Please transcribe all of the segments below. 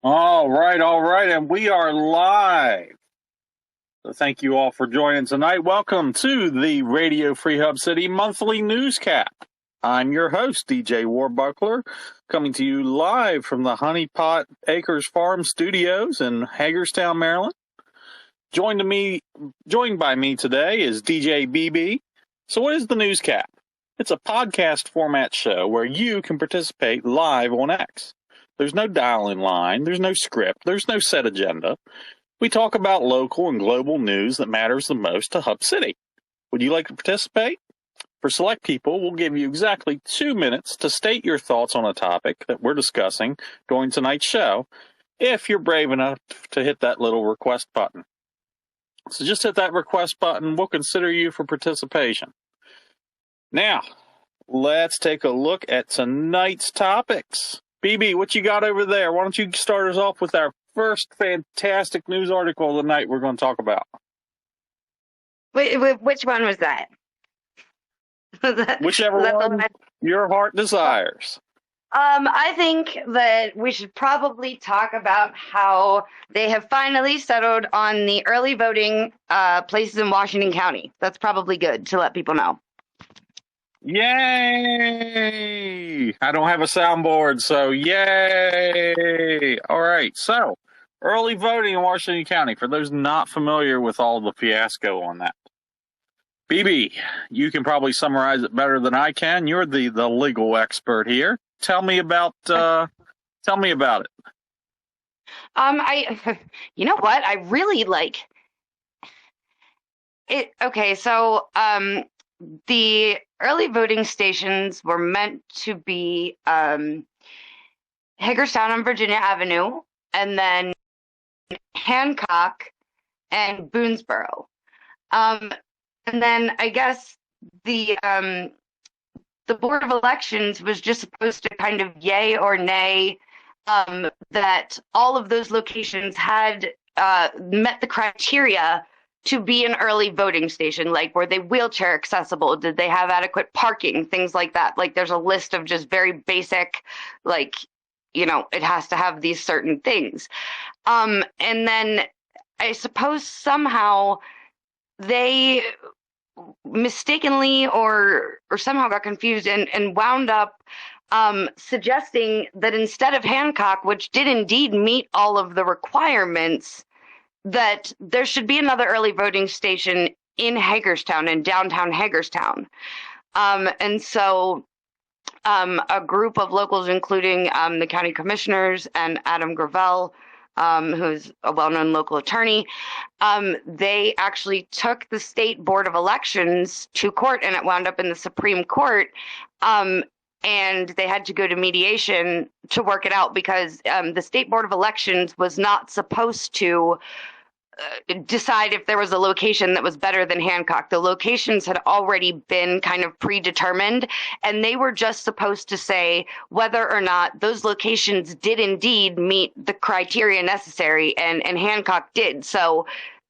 All right, and we are live. So thank you all for joining tonight. Welcome to the Radio Free Hub City monthly newscap. I'm your host, DJ Warbuckler, coming to you live from the Honey Pot Acres Farm Studios in Hagerstown, Maryland. Joined by me today is DJ BB. So what is the newscap? It's a podcast format show where you can participate live on X. There's no dial-in line, there's no script, there's no set agenda. We talk about local and global news that matters the most to Hub City. Would you like to participate? For select people, we'll give you exactly 2 minutes to state your thoughts on a topic that we're discussing during tonight's show, if you're brave enough to hit that little request button. So just hit that request button, we'll consider you for participation. Now, let's take a look at tonight's topics. BB, what you got over there? Why don't you start us off with our first fantastic news article of the night we're going to talk about? Wait, which one was that? Whichever one your heart desires. I think that we should probably talk about how they have finally settled on the early voting places in Washington County. That's probably good to let people know. Yay! I don't have a soundboard, so yay! All right, so early voting in Washington County. For those not familiar with all the fiasco on that, BB, you can probably summarize it better than I can. You're the legal expert here. Tell me about it. You know what? I really like it. Okay, so the early voting stations were meant to be Hagerstown on Virginia Avenue, and then Hancock and Boonesboro. And then I guess the Board of Elections was just supposed to kind of yay or nay that all of those locations had met the criteria to be an early voting station. Like, were they wheelchair accessible? Did they have adequate parking? Things like that. Like, there's a list of just very basic, like, it has to have these certain things. And then I suppose somehow they mistakenly or somehow got confused and wound up suggesting that instead of Hancock, which did indeed meet all of the requirements, that there should be another early voting station in Hagerstown, in downtown Hagerstown. And so a group of locals, including the county commissioners and Adam Gravel, who's a well-known local attorney, they actually took the state board of elections to court, and it wound up in the Supreme Court. And they had to go to mediation to work it out because the state board of elections was not supposed to decide if there was a location that was better than Hancock. The locations had already been kind of predetermined, and they were just supposed to say whether or not those locations did indeed meet the criteria necessary, and Hancock did. So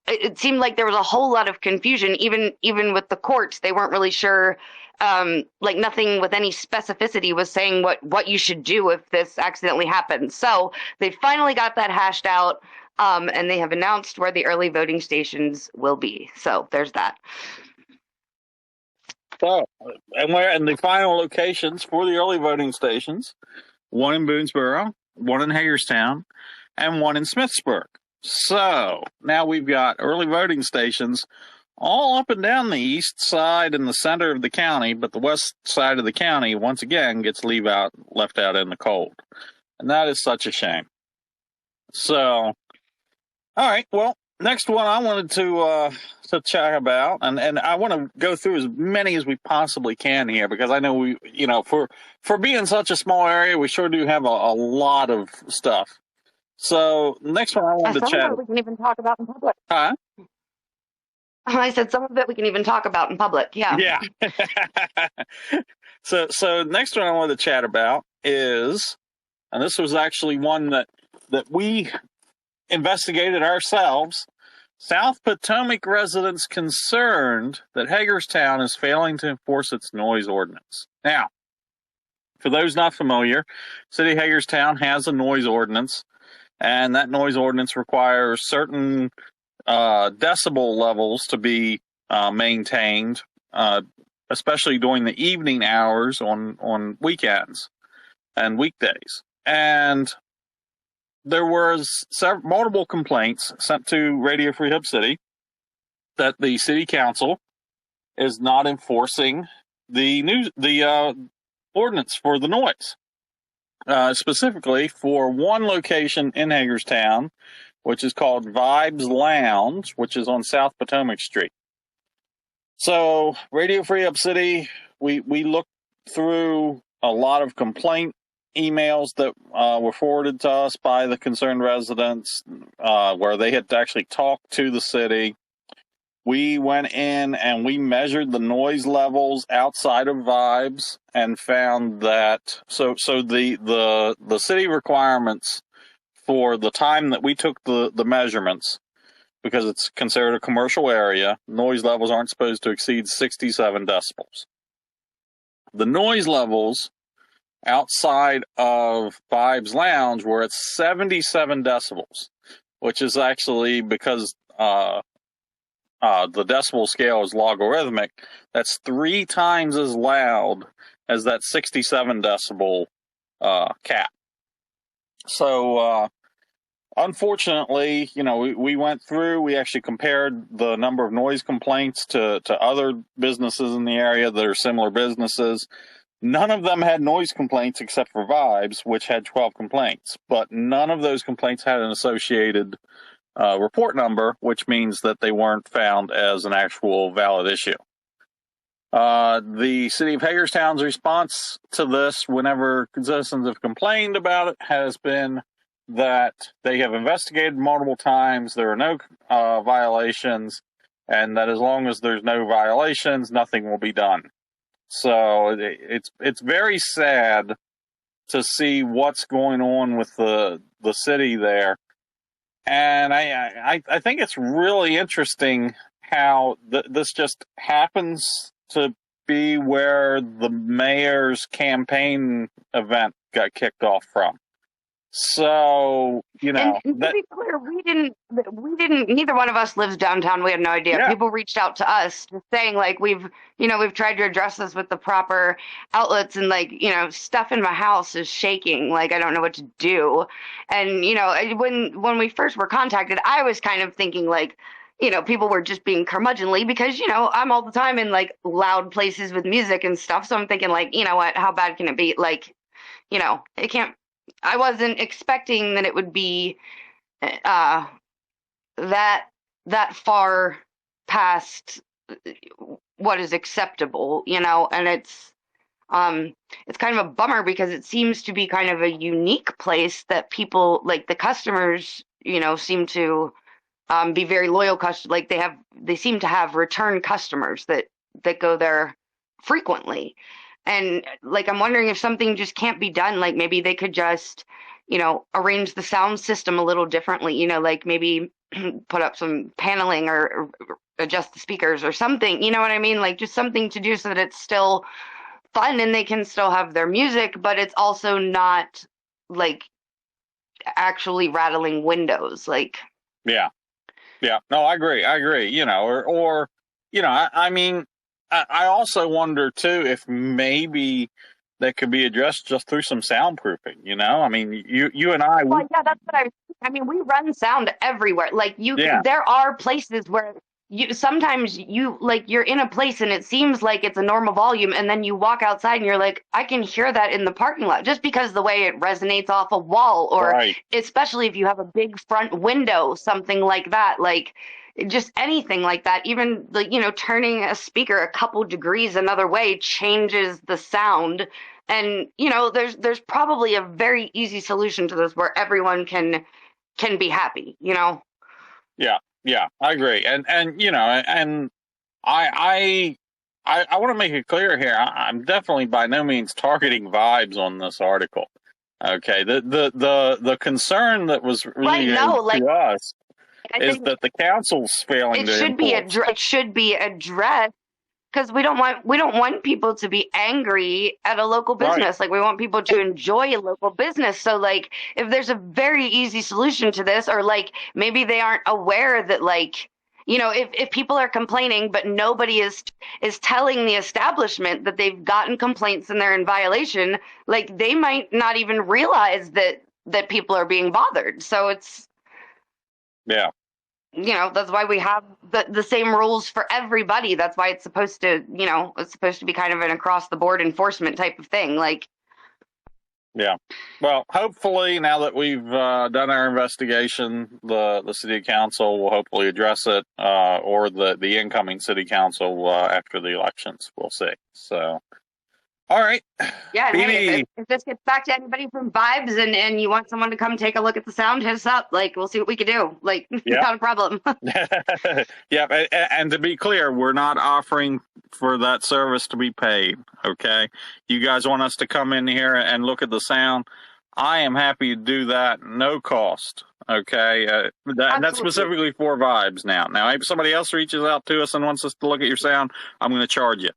it seemed like there was a whole lot of confusion, even with the courts. They weren't really sure. Like, nothing with any specificity was saying what you should do if this accidentally happens. So they finally got that hashed out. And they have announced where the early voting stations will be. So there's that. So, and the final locations for the early voting stations: one in Boonesboro, one in Hagerstown, and one in Smithsburg. So now we've got early voting stations all up and down the east side and the center of the county, but the west side of the county once again gets left out in the cold, and that is such a shame. So, all right, well, next one I wanted to chat about, and I want to go through as many as we possibly can here, because I know we, for being such a small area, we sure do have a lot of stuff. So next one I wanted to chat. Some of it we can even talk about in public. Huh? I said some of it we can even talk about in public. Yeah. Yeah. So next one I wanted to chat about is, and this was actually one that we investigated ourselves. South Potomac residents concerned that Hagerstown is failing to enforce its noise ordinance. Now, for those not familiar, City of Hagerstown has a noise ordinance and that noise ordinance requires certain decibel levels to be maintained, especially during the evening hours on weekends and weekdays. And there was multiple complaints sent to Radio Free Hub City that the city council is not enforcing the ordinance for the noise. Specifically for one location in Hagerstown, which is called Vibes Lounge, which is on South Potomac Street. So, Radio Free Hub City, we looked through a lot of complaint emails that were forwarded to us by the concerned residents, where they had to actually talk to the city. We went in and we measured the noise levels outside of Vibes and found that so the city requirements for the time that we took the measurements, because it's considered a commercial area, noise levels aren't supposed to exceed 67 decibels. The noise levels outside of Vibes Lounge were at 77 decibels, which is actually because the decibel scale is logarithmic. That's 3 times as loud as that 67 decibel cap. So, unfortunately, we went through, we actually compared the number of noise complaints to other businesses in the area that are similar businesses. None of them had noise complaints except for Vibes, which had 12 complaints. But none of those complaints had an associated report number, which means that they weren't found as an actual valid issue. The city of Hagerstown's response to this, whenever citizens have complained about it, has been that they have investigated multiple times, there are no violations, and that as long as there's no violations, nothing will be done. So it's very sad to see what's going on with the city there. And I think it's really interesting how this just happens to be where the mayor's campaign event got kicked off from. So, and to be clear, we didn't, neither one of us lives downtown. We had no idea. Yeah. People reached out to us saying, like, we've tried to address this with the proper outlets, and, like, stuff in my house is shaking. Like, I don't know what to do. And, when we first were contacted, I was kind of thinking, like, people were just being curmudgeonly because, I'm all the time in, like, loud places with music and stuff. So I'm thinking, like, what, how bad can it be? Like, it can't. I wasn't expecting that it would be that far past what is acceptable, and it's kind of a bummer because it seems to be kind of a unique place that people, like the customers, seem to be very loyal customers. Like they seem to have return customers that go there frequently. And, like, I'm wondering if something just can't be done. Like, maybe they could just, arrange the sound system a little differently, like maybe put up some paneling or adjust the speakers or something, you know what I mean? Like, just something to do so that it's still fun and they can still have their music, but it's also not, like, actually rattling windows. Like, yeah. No, I agree. I mean, I also wonder, too, if maybe that could be addressed just through some soundproofing, I mean, you and I... Well, yeah, that's what we run sound everywhere. Like, there are places where sometimes you're in a place and it seems like it's a normal volume, and then you walk outside and you're like, I can hear that in the parking lot, just because the way it resonates off a wall, or right. Especially if you have a big front window, something like that, like... Just anything like that, even like, turning a speaker a couple degrees another way changes the sound. And, there's probably a very easy solution to this where everyone can be happy, Yeah, I agree. And I want to make it clear here. I'm definitely by no means targeting Vibes on this article. Okay. The concern that was really to us is that the council's failing to enforce. It should be addressed. because we don't want people to be angry at a local Right. business. Like we want people to enjoy a local business. So like if there's a very easy solution to this, or like maybe they aren't aware that like, if people are complaining but nobody is telling the establishment that they've gotten complaints and they're in violation, like they might not even realize that people are being bothered. So it's, Yeah. that's why we have the same rules for everybody. That's why it's supposed to, it's supposed to be kind of an across the board enforcement type of thing. Like, Yeah. Well, hopefully now that we've done our investigation, the city council will hopefully address it, or the incoming city council after the elections. We'll see. So, all right. yeah, and hey, Phoebe. if this gets back to anybody from Vibes and you want someone to come take a look at the sound, hit us up. Like, we'll see what we can do. Like, Yeah. not a problem. Yeah, and to be clear, we're not offering for that service to be paid. Okay, you guys want us to come in here and look at the sound? I am happy to do that, no cost. Okay, that's specifically for Vibes now. Now, if somebody else reaches out to us and wants us to look at your sound, I'm going to charge you.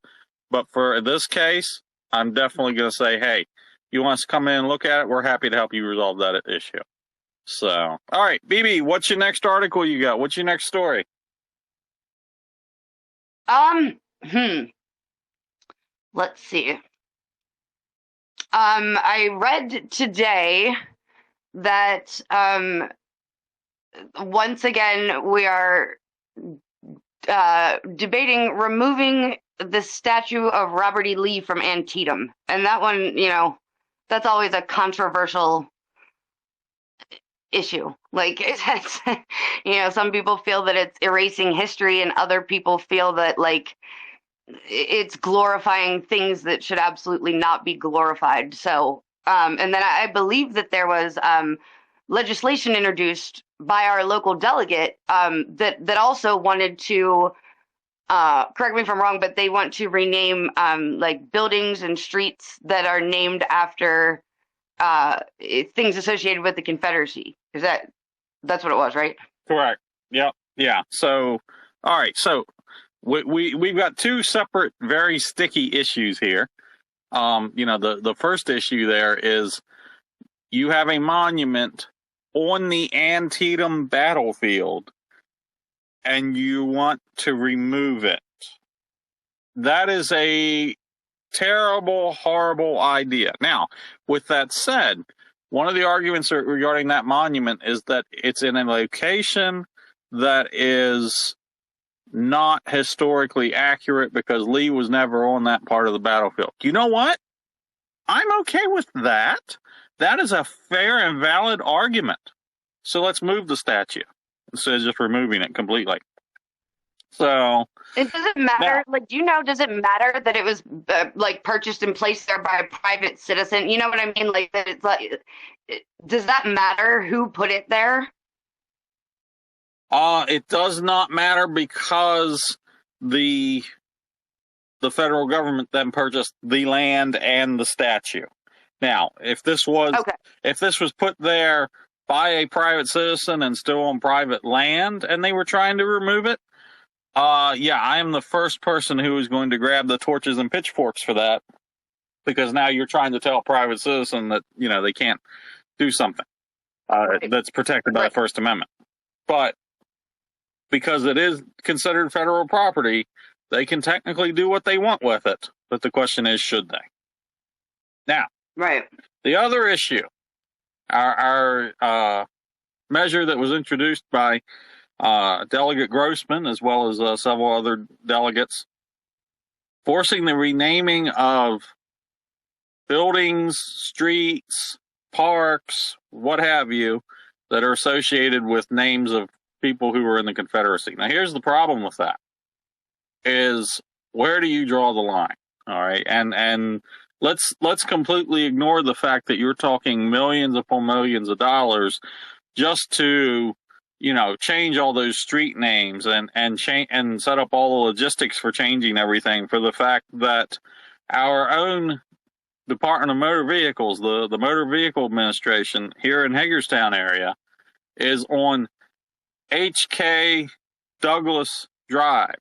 But for this case, I'm definitely going to say, hey, you want us to come in and look at it? We're happy to help you resolve that issue. So, all right, BB, what's your next article you got? What's your next story? Let's see. I read today that once again we are debating removing the statue of Robert E. Lee from Antietam, and that one, that's always a controversial issue. Like it's, some people feel that it's erasing history, and other people feel that like it's glorifying things that should absolutely not be glorified. So, and then I believe that there was legislation introduced by our local delegate that also wanted to, correct me if I'm wrong, but they want to rename like buildings and streets that are named after things associated with the Confederacy. That's what it was, right? Correct. Yep. Yeah. So, all right. So we've got two separate, very sticky issues here. The first issue there is you have a monument on the Antietam Battlefield and you want to remove it. That is a terrible, horrible idea. Now, with that said, one of the arguments regarding that monument is that it's in a location that is not historically accurate because Lee was never on that part of the battlefield. You know what? I'm okay with that. That is a fair and valid argument. So let's move the statue instead of just removing it completely. So it doesn't matter. Now, like, does it matter that it was like purchased and placed there by a private citizen? You know what I mean? Like that it's like, does that matter who put it there? It does not matter because the federal government then purchased the land and the statue. Now, if this was put there by a private citizen and still on private land and they were trying to remove it, yeah, I am the first person who is going to grab the torches and pitchforks for that, because now you're trying to tell a private citizen that, they can't do something that's protected by the First Amendment. But because it is considered federal property, they can technically do what they want with it. But the question is, should they? Now, the other issue, our measure that was introduced by Delegate Grossman, as well as several other delegates, forcing the renaming of buildings, streets, parks, what have you, that are associated with names of people who were in the Confederacy. Now, here's the problem with that, is where do you draw the line? All right. And let's completely ignore the fact that you're talking millions upon millions of dollars just to, change all those street names and change and set up all the logistics for changing everything, for the fact that our own Department of Motor Vehicles, the Motor Vehicle Administration here in Hagerstown area, is on HK Douglas Drive,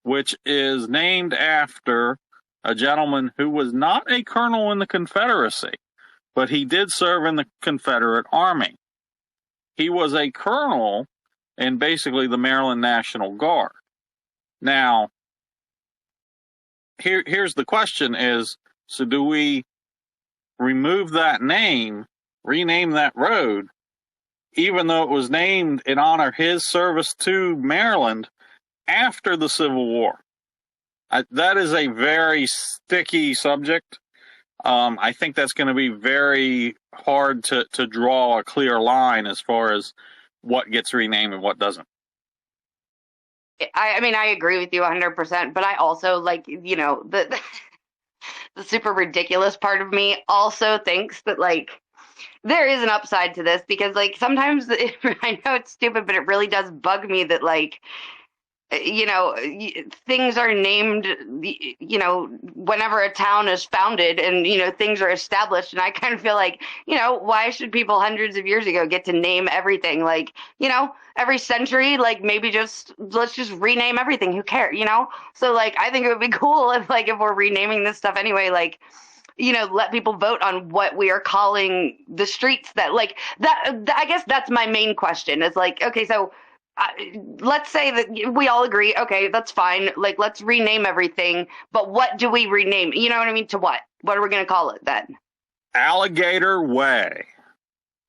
which is named after a gentleman who was not a colonel in the Confederacy, but he did serve in the Confederate Army. He was a colonel in basically the Maryland National Guard. Now, here's the question is, so do we remove that name, rename that road, even though it was named in honor of his service to Maryland after the Civil War? That is a very sticky subject. I think that's going to be very hard to draw a clear line as far as what gets renamed and what doesn't. I mean, I agree with you 100%, but I also, like, you know, the super ridiculous part of me also thinks that, like, there is an upside to this because, like, sometimes I know it's stupid, but it really does bug me that, like, you know, things are named, you know, whenever a town is founded and, you know, things are established. And I kind of feel like, you know, why should people hundreds of years ago get to name everything? Like, you know, every century, like, maybe let's just rename everything. Who cares, you know? So, like, I think it would be cool if, like, if we're renaming this stuff anyway, like, you know, let people vote on what we are calling the streets that, like, that I guess that's my main question is, like, okay, so let's say that we all agree, okay, that's fine. Like, let's rename everything. But what do we rename? You know what I mean? To what? What are we going to call it then? Alligator Way.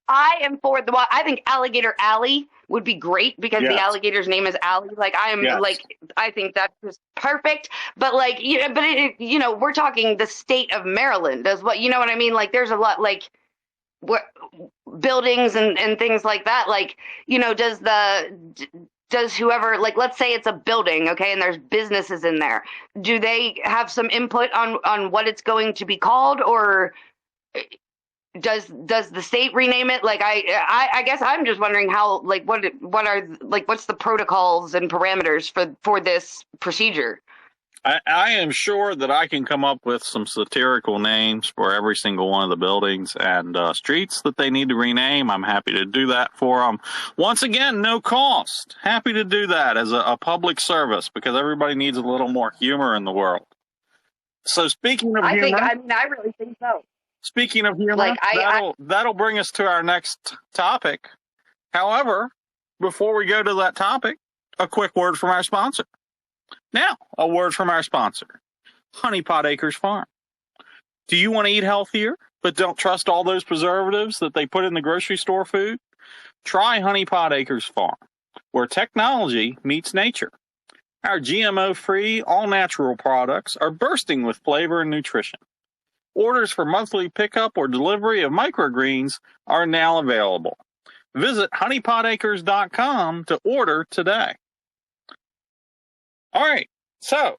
I am for I think Alligator Alley would be great because Yes. the alligator's name is Alley. Like, I am like, I think that's just perfect. But, like, you know, you know, we're talking the state of Maryland as what, you know what I mean? Like, there's a lot, like, buildings and things like that, like, you know, does whoever, like, let's say it's a building, okay, and there's businesses in there, do they have some input on what it's going to be called, or does the state rename it? Like, I guess I'm just wondering how, like, what are, like, what's the protocols and parameters for this procedure? I am sure that I can come up with some satirical names for every single one of the buildings and streets that they need to rename. I'm happy to do that for them. Once again, no cost. Happy to do that as a public service because everybody needs a little more humor in the world. So speaking of humor, I really think so. Speaking of humor, like, that'll bring us to our next topic. However, before we go to that topic, a quick word from our sponsor. Now, a word from our sponsor, Honey Pot Acres Farm. Do you want to eat healthier, but don't trust all those preservatives that they put in the grocery store food? Try Honey Pot Acres Farm, where technology meets nature. Our GMO-free, all-natural products are bursting with flavor and nutrition. Orders for monthly pickup or delivery of microgreens are now available. Visit honeypotacres.com to order today. All right, so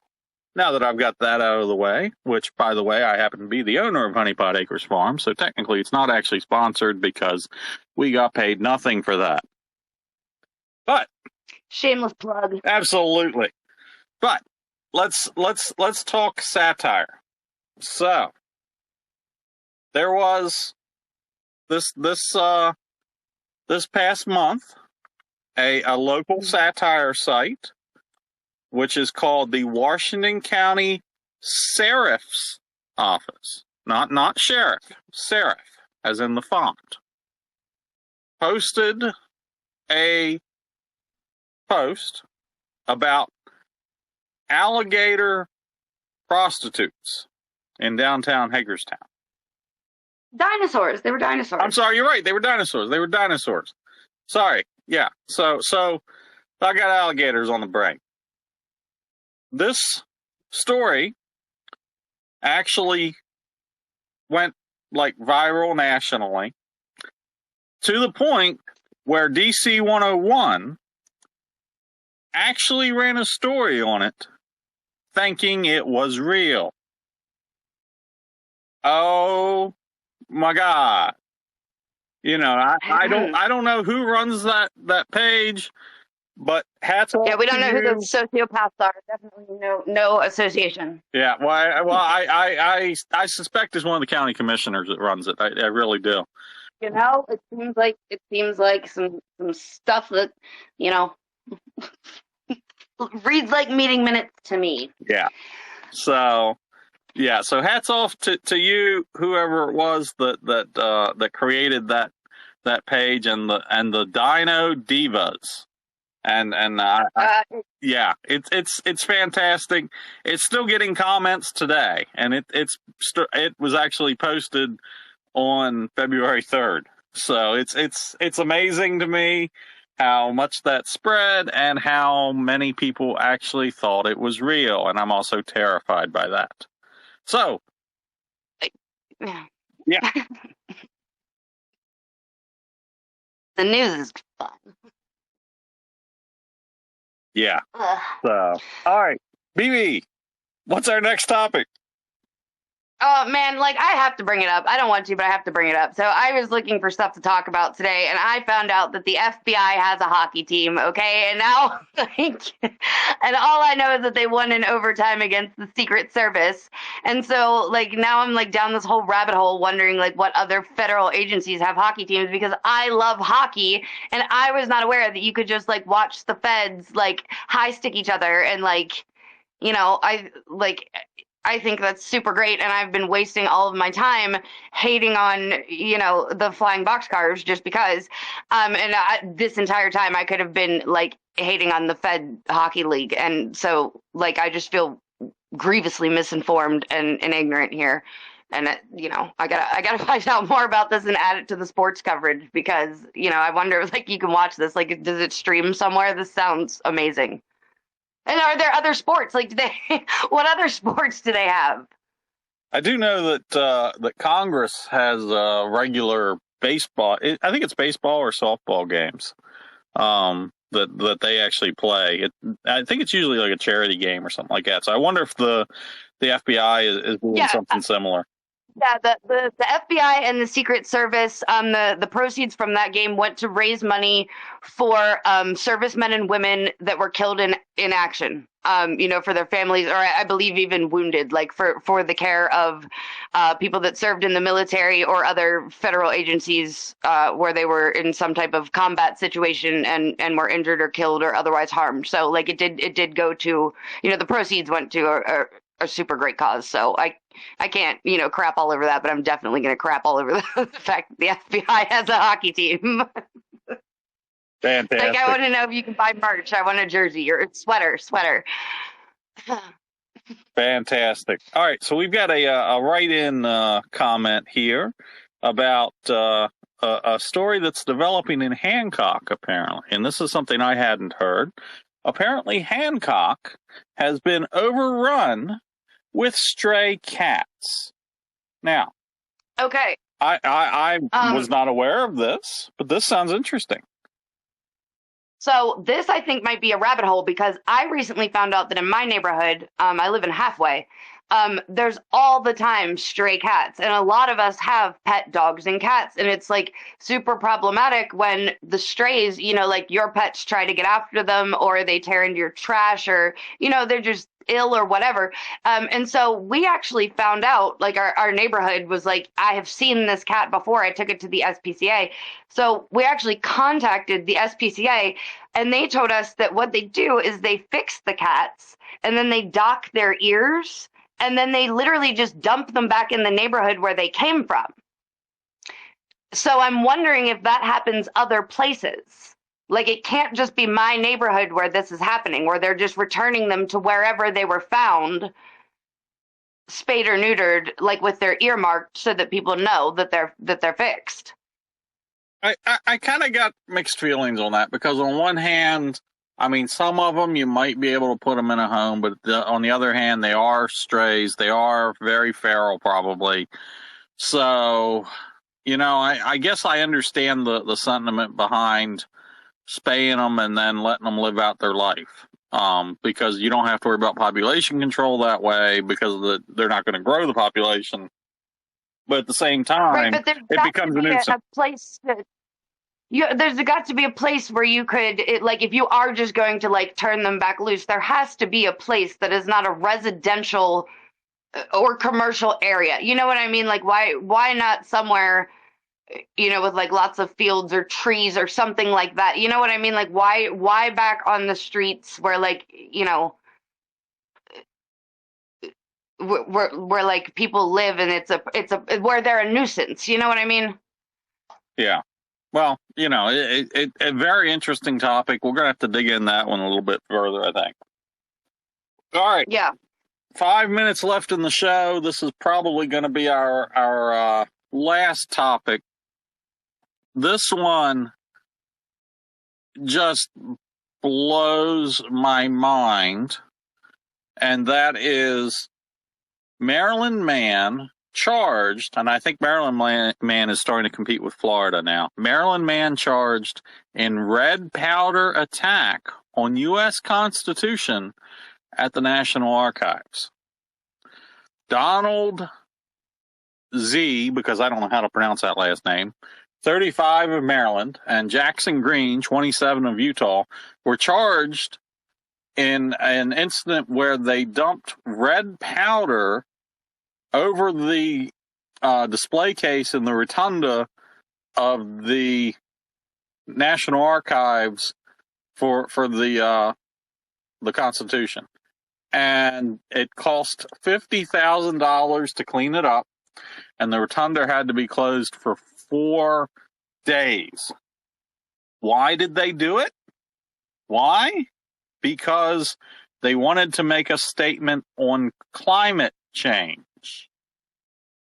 now that I've got that out of the way, which, by the way, I happen to be the owner of Honey Pot Acres Farm, so technically it's not actually sponsored because we got paid nothing for that. But shameless plug. Absolutely. But let's talk satire. So there was this past month a local satire site, which is called the Washington County Sheriff's Office. Not sheriff, serif, as in the font. Posted a post about alligator prostitutes in downtown Hagerstown. Dinosaurs. They were dinosaurs. I'm sorry, you're right. They were dinosaurs. Sorry. Yeah. So I got alligators on the brain. This story actually went like viral nationally to the point where DC 101 actually ran a story on it thinking it was real. Oh my God. You know, I don't know who runs that page, but hats off. Yeah, we don't know who you. those sociopaths are. Definitely no association. Yeah, I suspect it's one of the county commissioners that runs it. I really do. You know, it seems like some stuff that, you know, reads like meeting minutes to me. Yeah. So hats off to you, whoever it was that created that page, and the Dino Divas. Yeah, it's fantastic. It's still getting comments today, and it was actually posted on February 3rd. So it's amazing to me how much that spread and how many people actually thought it was real, and I'm also terrified by that. So, yeah. The news is fun. Yeah. So, all right, BB, what's our next topic? Oh, man, like, I have to bring it up. I don't want to, but I have to bring it up. So I was looking for stuff to talk about today, and I found out that the FBI has a hockey team, okay? And now, and all I know is that they won in overtime against the Secret Service. And so, like, now I'm, like, down this whole rabbit hole wondering, like, what other federal agencies have hockey teams, because I love hockey, and I was not aware that you could just, like, watch the feds, like, high stick each other, and, like, you know, I think that's super great, and I've been wasting all of my time hating on, you know, the flying boxcars just because. This entire time I could have been, like, hating on the Fed Hockey League, and so, like, I just feel grievously misinformed and ignorant here. And you know, I gotta find out more about this and add it to the sports coverage, because, you know, I wonder if, like, you can watch this. Like, does it stream somewhere? This sounds amazing. And are there other sports? Like, what other sports do they have? I do know that Congress has regular baseball. I think it's baseball or softball games that they actually play. I think it's usually like a charity game or something like that. So I wonder if the FBI is doing something similar. Yeah, the FBI and the Secret Service, the proceeds from that game went to raise money for servicemen and women that were killed in action, you know, for their families, or I believe even wounded, like for the care of people that served in the military or other federal agencies where they were in some type of combat situation and were injured or killed or otherwise harmed. So, like, it did go to, you know, the proceeds went to a super great cause. So I can't, you know, crap all over that, but I'm definitely going to crap all over the fact that the FBI has a hockey team. Fantastic. Like, I want to know if you can buy merch. I want a jersey or a sweater. Fantastic. All right, so we've got a write-in comment here about a story that's developing in Hancock, apparently, and this is something I hadn't heard. Apparently, Hancock has been overrun with stray cats. Now, okay, I was not aware of this, but this sounds interesting. So this, I think, might be a rabbit hole, because I recently found out that in my neighborhood, I live in Halfway, there's all the time stray cats, and a lot of us have pet dogs and cats, and it's, like, super problematic when the strays, you know, like, your pets try to get after them, or they tear into your trash, or, you know, they're just ill or whatever. And so we actually found out, like, our neighborhood was like, I have seen this cat before. I took it to the SPCA. So we actually contacted the SPCA, and they told us that what they do is they fix the cats, and then they dock their ears, and then they literally just dump them back in the neighborhood where they came from. So I'm wondering if that happens other places. Like, it can't just be my neighborhood where this is happening, where they're just returning them to wherever they were found, spayed or neutered, like, with their ear marked, so that people know that they're fixed. I kind of got mixed feelings on that, because on one hand, I mean, some of them you might be able to put them in a home, but on the other hand, they are strays. They are very feral, probably. So, you know, I guess I understand the sentiment behind spaying them and then letting them live out their life, because you don't have to worry about population control that way, because they're not going to grow the population. But at the same time, right, it becomes a nuisance. There's got to be a place where you could, like, if you are just going to, like, turn them back loose, there has to be a place that is not a residential or commercial area. You know what I mean? Like, why not somewhere, with like lots of fields or trees or something like that. You know what I mean? Like why back on the streets where like, where like people live and it's a where they're a nuisance. You know what I mean? Yeah. Well, a very interesting topic. We're going to have to dig in that one a little bit further, I think. All right. Yeah. 5 minutes left in the show. This is probably going to be our last topic. This one just blows my mind, and that is Maryland man charged, and I think Maryland man is starting to compete with Florida now. Maryland man charged in red powder attack on U.S. Constitution at the National Archives. Donald Z, because I don't know how to pronounce that last name, 35 of Maryland, and Jackson Green, 27 of Utah, were charged in an incident where they dumped red powder over the display case in the rotunda of the National Archives for the Constitution. And it cost $50,000 to clean it up, and the rotunda had to be closed for 4 days. Why did they do it? Why? Because they wanted to make a statement on climate change.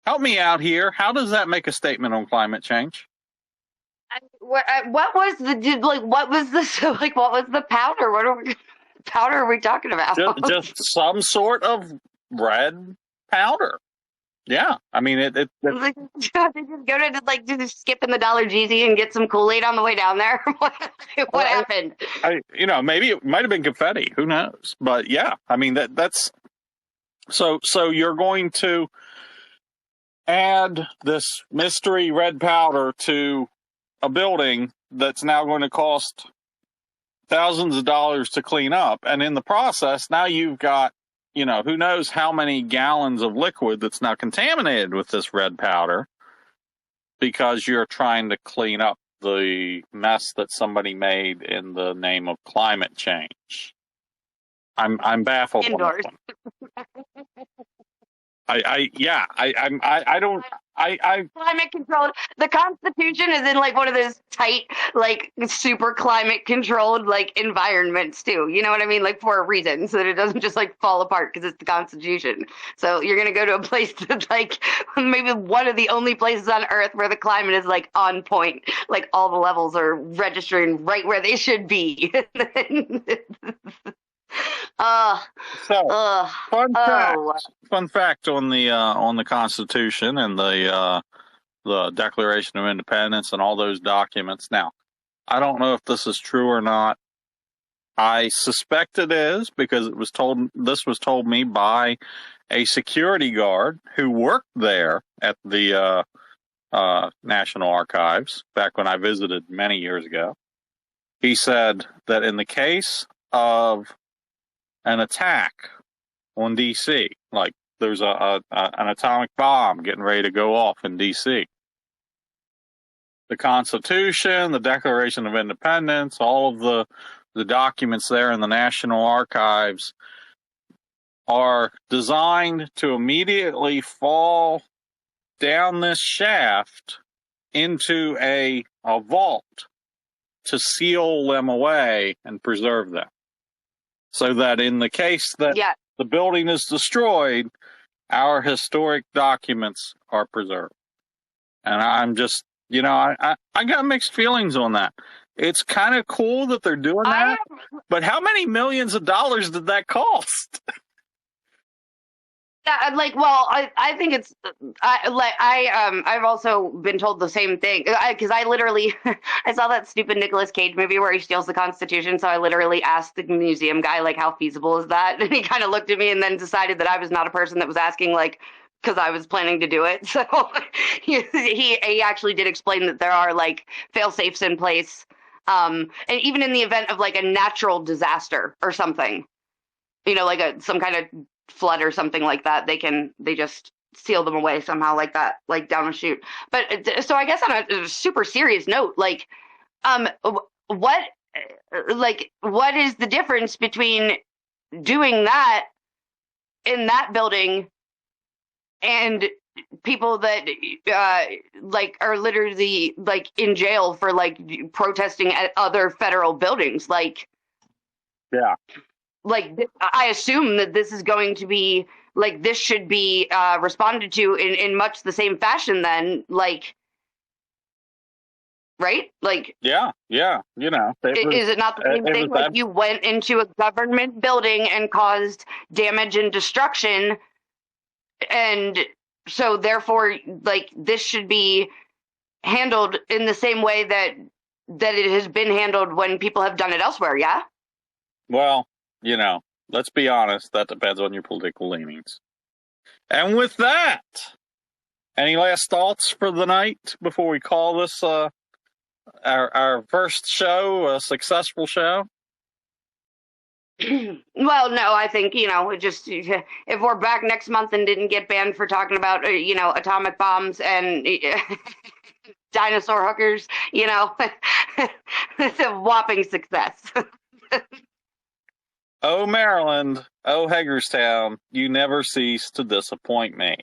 Help me out here. How does that make a statement on climate change? What was the powder? Powder are we talking about? Just some sort of red powder. Yeah, I mean it. They just go to just skip in the Dollar Jeezy and get some Kool-Aid on the way down there. What happened? Maybe it might have been confetti. Who knows? But yeah, I mean that's so you're going to add this mystery red powder to a building that's now going to cost thousands of dollars to clean up, and in the process, now you've got who knows how many gallons of liquid that's now contaminated with this red powder because you're trying to clean up the mess that somebody made in the name of climate change. I'm baffled. Indoors. I don't. Climate controlled. The Constitution is in like one of those tight, like super climate controlled like environments too. You know what I mean? Like for a reason, so that it doesn't just like fall apart because it's the Constitution. So you're gonna go to a place that's like maybe one of the only places on Earth where the climate is like on point, like all the levels are registering right where they should be. Fun fact on the Constitution and the Declaration of Independence and all those documents. Now, I don't know if this is true or not. I suspect it is because this was told me by a security guard who worked there at the National Archives back when I visited many years ago. He said that in the case of an attack on D.C., like there's an atomic bomb getting ready to go off in D.C., the Constitution, the Declaration of Independence, all of the documents there in the National Archives are designed to immediately fall down this shaft into a vault to seal them away and preserve them. So that in the case that the building is destroyed, our historic documents are preserved. And I'm just, I got mixed feelings on that. It's kind of cool that they're doing that, but how many millions of dollars did that cost? I think it's I've also been told the same thing because I literally I saw that stupid Nicolas Cage movie where he steals the Constitution, so I literally asked the museum guy like how feasible is that, and he kind of looked at me and then decided that I was not a person that was asking like because I was planning to do it. So he actually did explain that there are like fail safes in place, and even in the event of like a natural disaster or something, like some kind of flood or something like that, they just seal them away somehow like that, like down a chute. But so I guess on a super serious note, like, what, what is the difference between doing that in that building and people that are literally like in jail for like protesting at other federal buildings? Like, yeah, like I assume that this is going to be like, this should be responded to in much the same fashion then, like, right? Like, yeah, you know, is it not the same thing? Like, you went into a government building and caused damage and destruction, and so therefore, like, this should be handled in the same way that it has been handled when people have done it elsewhere. Yeah. Well, you know, let's be honest. That depends on your political leanings. And with that, any last thoughts for the night before we call this our first show a successful show? Well, no, I think, you know, just if we're back next month and didn't get banned for talking about, you know, atomic bombs and dinosaur hookers, you know, it's a whopping success. Oh, Maryland, oh, Hagerstown, you never cease to disappoint me.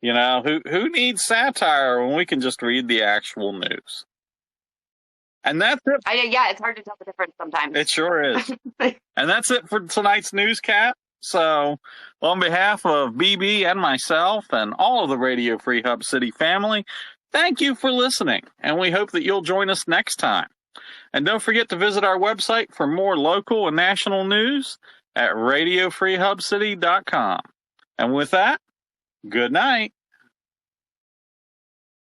You know, who needs satire when we can just read the actual news? And that's it. Yeah, it's hard to tell the difference sometimes. It sure is. And that's it for tonight's newscast. So, on behalf of BB and myself and all of the Radio Free Hub City family, thank you for listening, and we hope that you'll join us next time. And don't forget to visit our website for more local and national news at radiofreehubcity.com. And with that, good night.